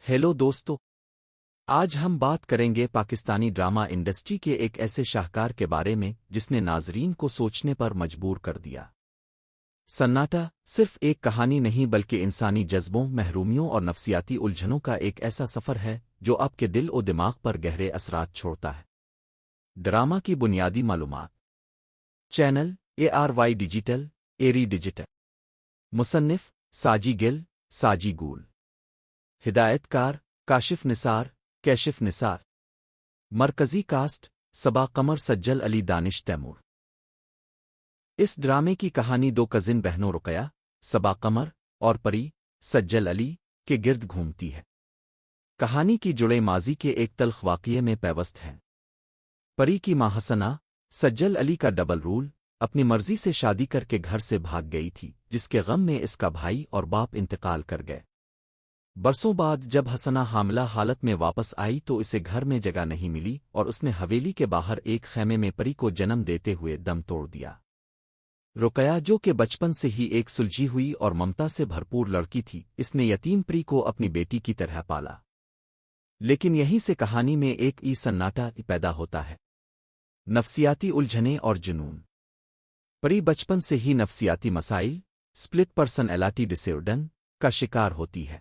Hello دوستو، آج ہم بات کریں گے پاکستانی ڈرامہ انڈسٹری کے ایک ایسے شاہکار کے بارے میں جس نے ناظرین کو سوچنے پر مجبور کر دیا۔ سناٹا صرف ایک کہانی نہیں بلکہ انسانی جذبوں، محرومیوں اور نفسیاتی الجھنوں کا ایک ایسا سفر ہے جو آپ کے دل و دماغ پر گہرے اثرات چھوڑتا ہے۔ ڈرامہ کی بنیادی معلومات۔ چینل ARY ڈیجیٹل، ایری ڈیجیٹل۔ مصنف ساجی گل، ساجی گول۔ ہدایت کار کاشف نثار، کیشف نثار۔ مرکزی کاسٹ صبا قمر، سجل علی، دانش تیمور۔ اس ڈرامے کی کہانی دو کزن بہنوں رقیہ، صبا قمر اور پری، سجل علی کے گرد گھومتی ہے۔ کہانی کی جڑے ماضی کے ایک تلخ واقعے میں پیوست ہیں۔ پری کی ماں حسنا، سجل علی کا ڈبل رول، اپنی مرضی سے شادی کر کے گھر سے بھاگ گئی تھی، جس کے غم میں اس کا بھائی اور باپ انتقال کر گئے۔ برسوں بعد جب حسنا حاملہ حالت میں واپس آئی تو اسے گھر میں جگہ نہیں ملی اور اس نے حویلی کے باہر ایک خیمے میں پری کو جنم دیتے ہوئے دم توڑ دیا۔ رقیہ، جو کہ بچپن سے ہی ایک سلجھی ہوئی اور ممتا سے بھرپور لڑکی تھی، اس نے یتیم پری کو اپنی بیٹی کی طرح پالا۔ لیکن یہیں سے کہانی میں ایک سناٹا پیدا ہوتا ہے۔ نفسیاتی الجھنیں اور جنون۔ پری بچپن سے ہی نفسیاتی مسائل، سپلٹ پرسنالٹی ڈسیورڈن کا شکار ہوتی ہے۔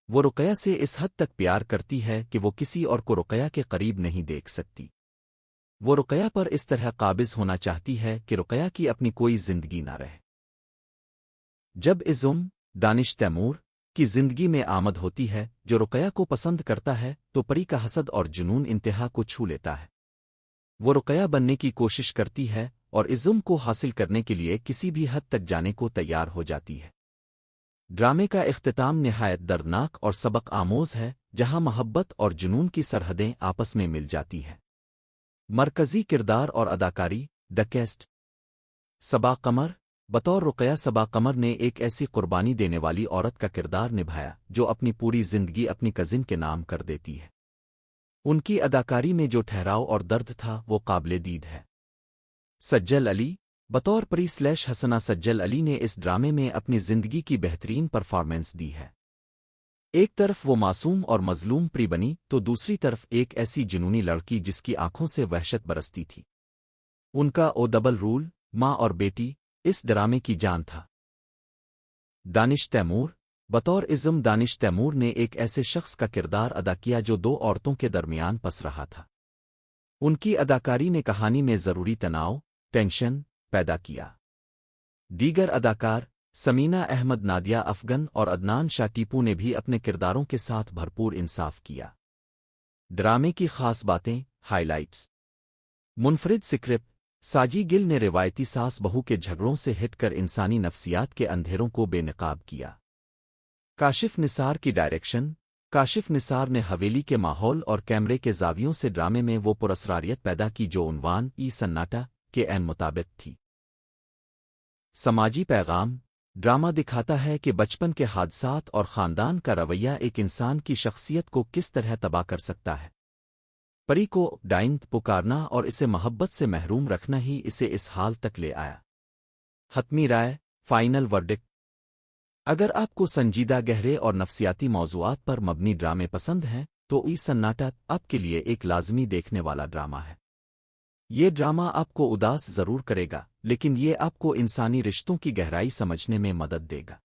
وہ رقیہ سے اس حد تک پیار کرتی ہے کہ وہ کسی اور کو رقیہ کے قریب نہیں دیکھ سکتی۔ وہ رقیہ پر اس طرح قابض ہونا چاہتی ہے کہ رقیہ کی اپنی کوئی زندگی نہ رہے۔ جب دانش تیمور کی زندگی میں آمد ہوتی ہے، جو رقیہ کو پسند کرتا ہے، تو پری کا حسد اور جنون انتہا کو چھو لیتا ہے۔ وہ رقیہ بننے کی کوشش کرتی ہے اور کو حاصل کرنے کے لیے کسی بھی حد تک جانے کو تیار ہو جاتی ہے۔ ڈرامے کا اختتام نہایت دردناک اور سبق آموز ہے، جہاں محبت اور جنون کی سرحدیں آپس میں مل جاتی ہیں۔ مرکزی کردار اور اداکاری۔ دی کیسٹ۔ صبا قمر۔ بطور رقیہ، صبا قمر نے ایک ایسی قربانی دینے والی عورت کا کردار نبھایا جو اپنی پوری زندگی اپنی کزن کے نام کر دیتی ہے۔ ان کی اداکاری میں جو ٹھہراؤ اور درد تھا وہ قابل دید ہے۔ سجل علی۔ بطور پری / حسنا، سجل علی نے اس ڈرامے میں اپنی زندگی کی بہترین پرفارمنس دی ہے۔ ایک طرف وہ معصوم اور مظلوم پری بنی تو دوسری طرف ایک ایسی جنونی لڑکی جس کی آنکھوں سے وحشت برستی تھی۔ ان کا ڈبل رول، ماں اور بیٹی، اس ڈرامے کی جان تھا۔ دانش تیمور۔ بطور دانش تیمور نے ایک ایسے شخص کا کردار ادا کیا جو دو عورتوں کے درمیان پس رہا تھا۔ ان کی اداکاری نے کہانی میں ضروری تناؤ، ٹینشن پیدا کیا۔ دیگر اداکار سمینہ احمد، نادیہ افغن اور عدنان شاہ ٹیپو نے بھی اپنے کرداروں کے ساتھ بھرپور انصاف کیا۔ ڈرامے کی خاص باتیں، ہائی لائٹس۔ منفرد سکرپٹ۔ ساجی گل نے روایتی ساس بہو کے جھگڑوں سے ہٹ کر انسانی نفسیات کے اندھیروں کو بے نقاب کیا۔ کاشف نثار کی ڈائریکشن۔ کاشف نثار نے حویلی کے ماحول اور کیمرے کے زاویوں سے ڈرامے میں وہ پراسراریت پیدا کی جو عنوان سناٹا کے عین مطابق تھی۔ سماجی پیغام۔ ڈرامہ دکھاتا ہے کہ بچپن کے حادثات اور خاندان کا رویہ ایک انسان کی شخصیت کو کس طرح تباہ کر سکتا ہے۔ پری کو ڈائنٹ پکارنا اور اسے محبت سے محروم رکھنا ہی اسے اس حال تک لے آیا۔ حتمی رائے، فائنل ورڈکٹ۔ اگر آپ کو سنجیدہ، گہرے اور نفسیاتی موضوعات پر مبنی ڈرامے پسند ہیں تو سناٹا آپ کے لیے ایک لازمی دیکھنے والا ڈرامہ ہے۔ یہ ڈرامہ آپ کو اداس ضرور کرے گا، لیکن یہ آپ کو انسانی رشتوں کی گہرائی سمجھنے میں مدد دے گا۔